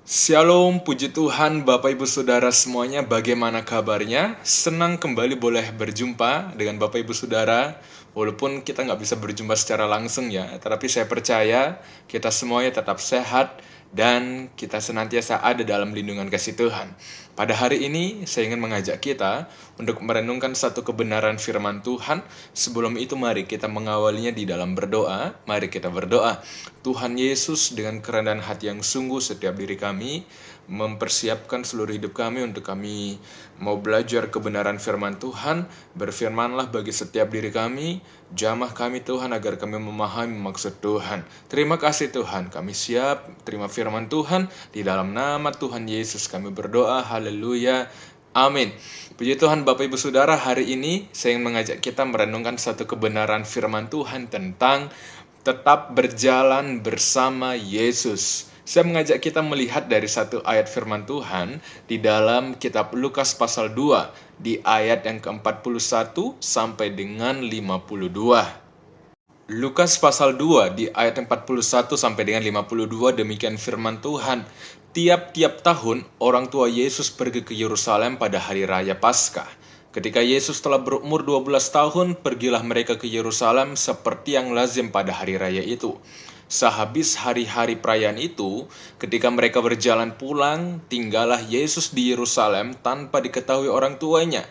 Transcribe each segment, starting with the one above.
Shalom, puji Tuhan, Bapak Ibu Saudara semuanya, bagaimana kabarnya? Senang kembali boleh berjumpa dengan Bapak Ibu Saudara, walaupun kita nggak bisa berjumpa secara langsung ya, tetapi saya percaya kita semuanya tetap sehat dan kita senantiasa ada dalam lindungan kasih Tuhan. Pada hari ini, saya ingin mengajak kita untuk merenungkan satu kebenaran firman Tuhan. Sebelum itu, mari kita mengawalinya di dalam berdoa. Mari kita berdoa. Tuhan Yesus, dengan kerendahan hati yang sungguh, setiap diri kami mempersiapkan seluruh hidup kami untuk kami mau belajar kebenaran firman Tuhan. Berfirmanlah bagi setiap diri kami, jamah kami Tuhan, agar kami memahami maksud Tuhan. Terima kasih Tuhan, kami siap terima firman Tuhan. Di dalam nama Tuhan Yesus kami berdoa, haleluya, amin. Puji Tuhan Bapak Ibu Saudara, hari ini saya ingin mengajak kita merenungkan satu kebenaran firman Tuhan tentang tetap berjalan bersama Yesus. Saya mengajak kita melihat dari satu ayat firman Tuhan di dalam kitab Lukas pasal 2, di ayat yang ke-41 sampai dengan 52. Lukas pasal 2 di ayat 41 sampai dengan 52, demikian firman Tuhan. Tiap-tiap tahun orang tua Yesus pergi ke Yerusalem pada hari raya Paskah. Ketika Yesus telah berumur 12 tahun, pergilah mereka ke Yerusalem seperti yang lazim pada hari raya itu. Sehabis hari-hari perayaan itu, ketika mereka berjalan pulang, tinggallah Yesus di Yerusalem tanpa diketahui orang tuanya.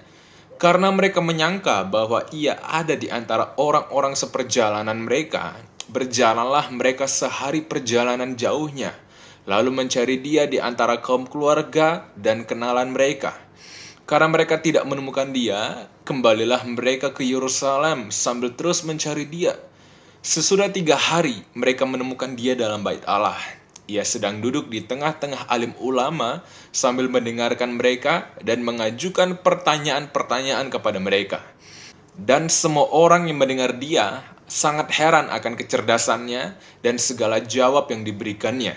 Karena mereka menyangka bahwa ia ada di antara orang-orang seperjalanan mereka, berjalanlah mereka sehari perjalanan jauhnya, lalu mencari dia di antara kaum keluarga dan kenalan mereka. Karena mereka tidak menemukan dia, kembalilah mereka ke Yerusalem sambil terus mencari dia. Sesudah 3 hari, mereka menemukan dia dalam bait Allah. Ia sedang duduk di tengah-tengah alim ulama sambil mendengarkan mereka dan mengajukan pertanyaan-pertanyaan kepada mereka. Dan semua orang yang mendengar dia sangat heran akan kecerdasannya dan segala jawab yang diberikannya.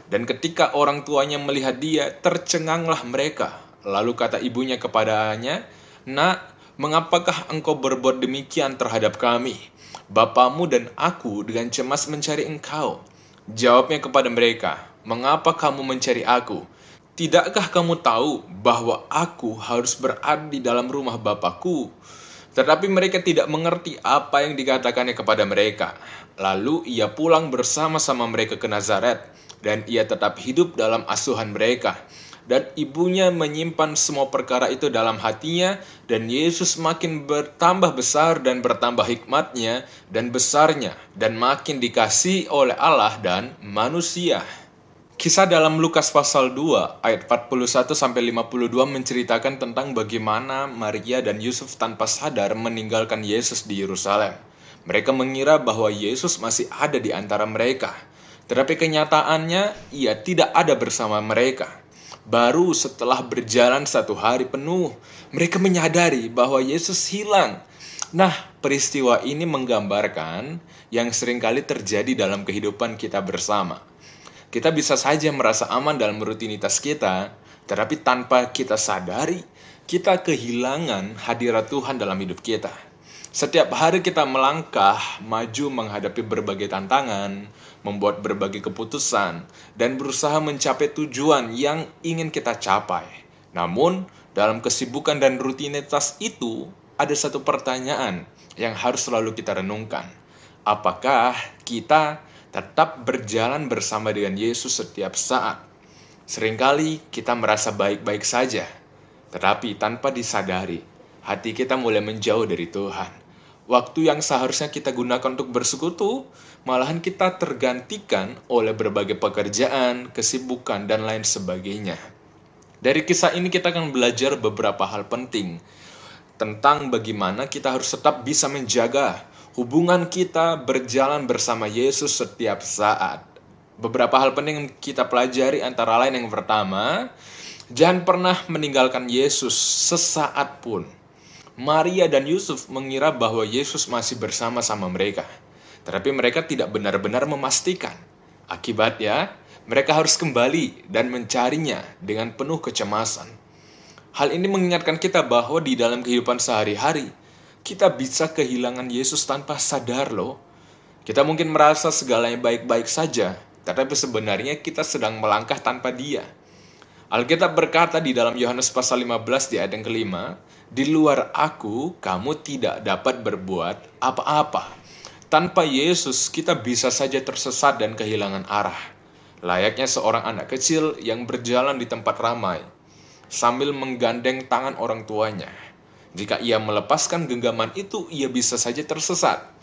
Dan ketika orang tuanya melihat dia, tercenganglah mereka. Lalu kata ibunya kepadanya, "Nak, mengapakah engkau berbuat demikian terhadap kami? Bapamu dan aku dengan cemas mencari engkau." Jawabnya kepada mereka, "Mengapa kamu mencari aku? Tidakkah kamu tahu bahwa aku harus berada di dalam rumah Bapakku?" Tetapi mereka tidak mengerti apa yang dikatakannya kepada mereka. Lalu ia pulang bersama-sama mereka ke Nazaret, dan ia tetap hidup dalam asuhan mereka. Dan ibunya menyimpan semua perkara itu dalam hatinya, dan Yesus makin bertambah besar dan bertambah hikmatnya dan besarnya, dan makin dikasihi oleh Allah dan manusia. Kisah dalam Lukas pasal 2 ayat 41 sampai 52 menceritakan tentang bagaimana Maria dan Yusuf tanpa sadar meninggalkan Yesus di Yerusalem. Mereka mengira bahwa Yesus masih ada di antara mereka, tetapi kenyataannya ia tidak ada bersama mereka. Baru setelah berjalan 1 hari penuh, mereka menyadari bahwa Yesus hilang. Nah, peristiwa ini menggambarkan yang seringkali terjadi dalam kehidupan kita bersama. Kita bisa saja merasa aman dalam rutinitas kita, tetapi tanpa kita sadari, kita kehilangan hadirat Tuhan dalam hidup kita. Setiap hari kita melangkah maju menghadapi berbagai tantangan, membuat berbagai keputusan, dan berusaha mencapai tujuan yang ingin kita capai. Namun, dalam kesibukan dan rutinitas itu, ada satu pertanyaan yang harus selalu kita renungkan. Apakah kita tetap berjalan bersama dengan Yesus setiap saat? Seringkali kita merasa baik-baik saja, tetapi tanpa disadari, hati kita mulai menjauh dari Tuhan. Waktu yang seharusnya kita gunakan untuk bersekutu, malahan kita tergantikan oleh berbagai pekerjaan, kesibukan, dan lain sebagainya. Dari kisah ini kita akan belajar beberapa hal penting tentang bagaimana kita harus tetap bisa menjaga hubungan kita berjalan bersama Yesus setiap saat. Beberapa hal penting yang kita pelajari antara lain yang pertama, jangan pernah meninggalkan Yesus sesaat pun. Maria dan Yusuf mengira bahwa Yesus masih bersama-sama mereka, tetapi mereka tidak benar-benar memastikan. Akibatnya, mereka harus kembali dan mencarinya dengan penuh kecemasan. Hal ini mengingatkan kita bahwa di dalam kehidupan sehari-hari, kita bisa kehilangan Yesus tanpa sadar loh. Kita mungkin merasa segalanya baik-baik saja, tetapi sebenarnya kita sedang melangkah tanpa dia. Alkitab berkata di dalam Yohanes pasal 15 di ayat yang kelima, "Di luar aku, kamu tidak dapat berbuat apa-apa." Tanpa Yesus, kita bisa saja tersesat dan kehilangan arah. Layaknya seorang anak kecil yang berjalan di tempat ramai, sambil menggandeng tangan orang tuanya. Jika ia melepaskan genggaman itu, ia bisa saja tersesat.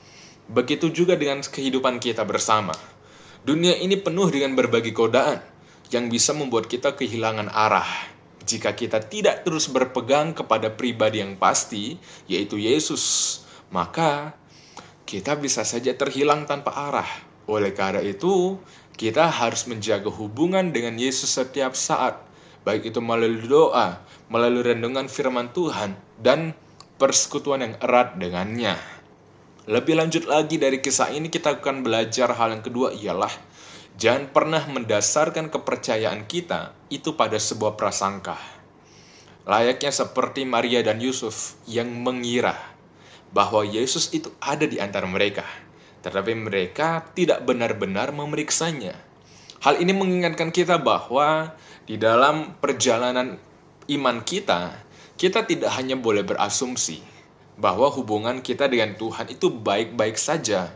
Begitu juga dengan kehidupan kita bersama. Dunia ini penuh dengan berbagai godaan yang bisa membuat kita kehilangan arah. Jika kita tidak terus berpegang kepada pribadi yang pasti, yaitu Yesus, maka kita bisa saja terhilang tanpa arah. Oleh karena itu, kita harus menjaga hubungan dengan Yesus setiap saat, baik itu melalui doa, melalui renungan firman Tuhan, dan persekutuan yang erat dengannya. Lebih lanjut lagi dari kisah ini, kita akan belajar hal yang kedua, ialah jangan pernah mendasarkan kepercayaan kita itu pada sebuah prasangka. Layaknya seperti Maria dan Yusuf yang mengira bahwa Yesus itu ada di antara mereka, tetapi mereka tidak benar-benar memeriksanya. Hal ini mengingatkan kita bahwa di dalam perjalanan iman kita tidak hanya boleh berasumsi bahwa hubungan kita dengan Tuhan itu baik-baik saja,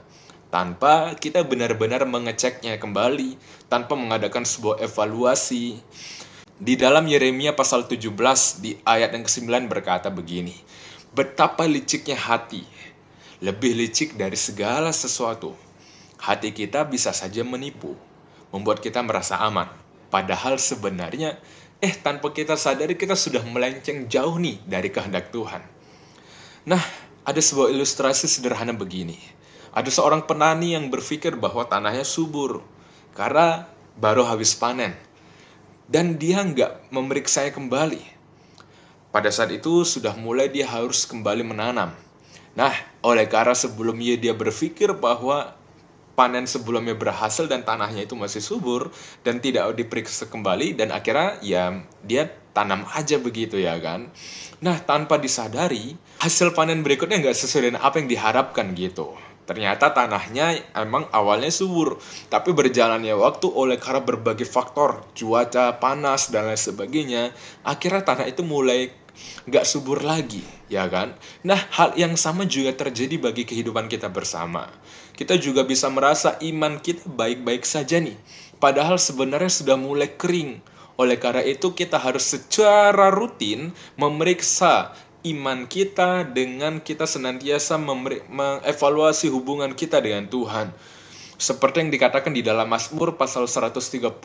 tanpa kita benar-benar mengeceknya kembali, tanpa mengadakan sebuah evaluasi. Di dalam Yeremia pasal 17 di ayat yang ke-9 berkata begini, "Betapa liciknya hati, lebih licik dari segala sesuatu. Hati kita bisa saja menipu, membuat kita merasa aman. Padahal sebenarnya, tanpa kita sadari kita sudah melenceng jauh nih dari kehendak Tuhan." Nah, ada sebuah ilustrasi sederhana begini. Ada seorang petani yang berpikir bahwa tanahnya subur karena baru habis panen. Dan dia nggak memeriksanya kembali. Pada saat itu sudah mulai dia harus kembali menanam. Nah, oleh karena sebelumnya dia berpikir bahwa panen sebelumnya berhasil dan tanahnya itu masih subur dan tidak diperiksa kembali, dan akhirnya ya dia tanam aja begitu ya kan. Nah, tanpa disadari hasil panen berikutnya nggak sesuai dengan apa yang diharapkan gitu. Ternyata tanahnya emang awalnya subur, tapi berjalannya waktu oleh karena berbagai faktor, cuaca, panas, dan lain sebagainya, akhirnya tanah itu mulai nggak subur lagi, ya kan? Nah, hal yang sama juga terjadi bagi kehidupan kita bersama. Kita juga bisa merasa iman kita baik-baik saja nih, padahal sebenarnya sudah mulai kering. Oleh karena itu, kita harus secara rutin memeriksa iman kita dengan kita senantiasa mengevaluasi hubungan kita dengan Tuhan. Seperti yang dikatakan di dalam Mazmur pasal 139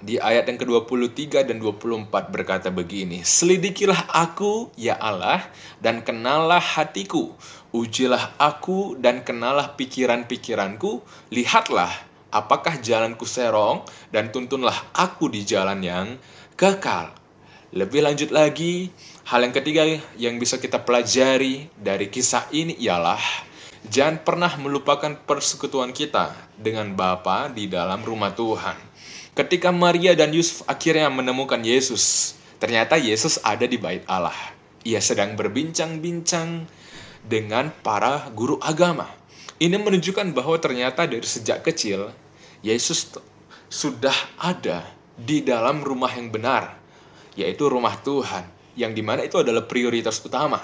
di ayat yang ke-23 dan 24 berkata begini, "Selidikilah aku, ya Allah, dan kenallah hatiku. Ujilah aku dan kenallah pikiran-pikiranku. Lihatlah apakah jalanku serong, dan tuntunlah aku di jalan yang kekal." Lebih lanjut lagi, hal yang ketiga yang bisa kita pelajari dari kisah ini ialah jangan pernah melupakan persekutuan kita dengan Bapa di dalam rumah Tuhan. Ketika Maria dan Yusuf akhirnya menemukan Yesus, ternyata Yesus ada di bait Allah. Ia sedang berbincang-bincang dengan para guru agama. Ini menunjukkan bahwa ternyata dari sejak kecil, Yesus sudah ada di dalam rumah yang benar, yaitu rumah Tuhan, yang dimana itu adalah prioritas utama.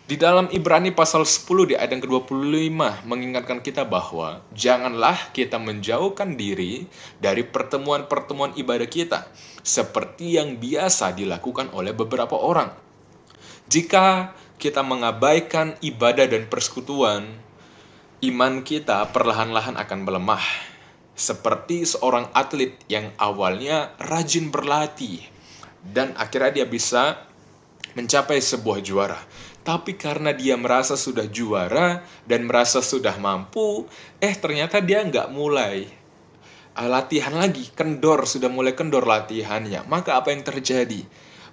Di dalam Ibrani pasal 10 di ayat yang ke-25 mengingatkan kita bahwa janganlah kita menjauhkan diri dari pertemuan-pertemuan ibadah kita, seperti yang biasa dilakukan oleh beberapa orang. Jika kita mengabaikan ibadah dan persekutuan, iman kita perlahan-lahan akan melemah. Seperti seorang atlet yang awalnya rajin berlatih, dan akhirnya dia bisa mencapai sebuah juara. Tapi karena dia merasa sudah juara dan merasa sudah mampu, ternyata dia nggak mulai latihan lagi, sudah mulai kendor latihannya. Maka apa yang terjadi?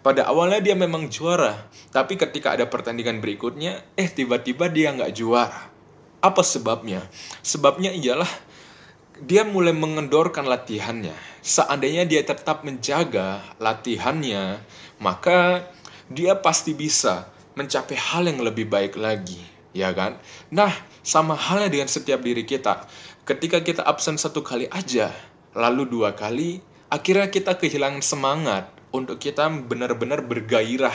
Pada awalnya dia memang juara, tapi ketika ada pertandingan berikutnya, tiba-tiba dia nggak juara. Apa sebabnya? Sebabnya ialah dia mulai mengendorkan latihannya. Seandainya dia tetap menjaga latihannya, maka dia pasti bisa mencapai hal yang lebih baik lagi, ya kan? Nah, sama halnya dengan setiap diri kita. Ketika kita absen 1 kali aja, lalu 2 kali, akhirnya kita kehilangan semangat untuk kita benar-benar bergairah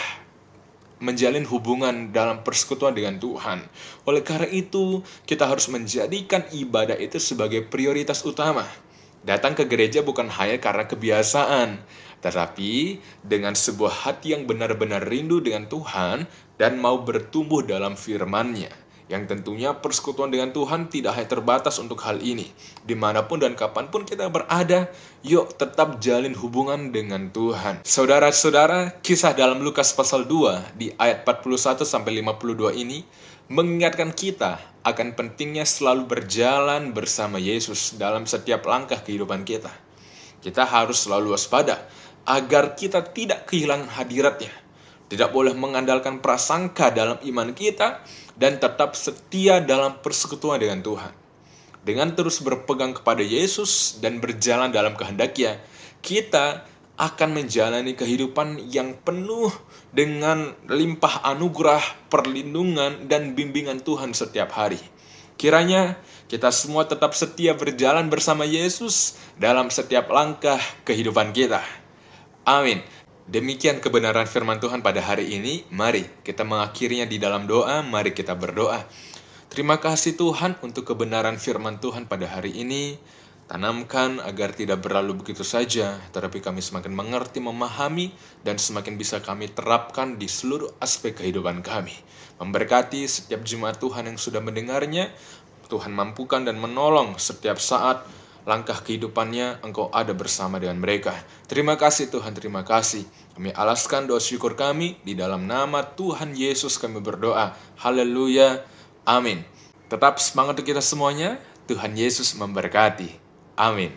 menjalin hubungan dalam persekutuan dengan Tuhan. Oleh karena itu, kita harus menjadikan ibadah itu sebagai prioritas utama. Datang ke gereja bukan hanya karena kebiasaan, tetapi dengan sebuah hati yang benar-benar rindu dengan Tuhan dan mau bertumbuh dalam firman-Nya. Yang tentunya persekutuan dengan Tuhan tidak hanya terbatas untuk hal ini. Dimanapun dan kapanpun kita berada, yuk tetap jalin hubungan dengan Tuhan. Saudara-saudara, kisah dalam Lukas pasal 2 di ayat 41-52 ini mengingatkan kita akan pentingnya selalu berjalan bersama Yesus dalam setiap langkah kehidupan kita. Kita harus selalu waspada agar kita tidak kehilangan hadirat-Nya. Tidak boleh mengandalkan prasangka dalam iman kita dan tetap setia dalam persekutuan dengan Tuhan. Dengan terus berpegang kepada Yesus dan berjalan dalam kehendak-Nya, kita akan menjalani kehidupan yang penuh dengan limpah anugerah, perlindungan, dan bimbingan Tuhan setiap hari. Kiranya kita semua tetap setia berjalan bersama Yesus dalam setiap langkah kehidupan kita. Amin. Demikian kebenaran firman Tuhan pada hari ini. Mari kita mengakhirinya di dalam doa. Mari kita berdoa. Terima kasih Tuhan untuk kebenaran firman Tuhan pada hari ini. Tanamkan agar tidak berlalu begitu saja, tetapi kami semakin mengerti, memahami, dan semakin bisa kami terapkan di seluruh aspek kehidupan kami. Memberkati setiap jemaat Tuhan yang sudah mendengarnya. Tuhan mampukan dan menolong setiap saat langkah kehidupannya, Engkau ada bersama dengan mereka. Terima kasih Tuhan, terima kasih. Kami alaskan doa syukur kami, di dalam nama Tuhan Yesus kami berdoa. Haleluya, amin. Tetap semangat untuk kita semuanya. Tuhan Yesus memberkati. Amin.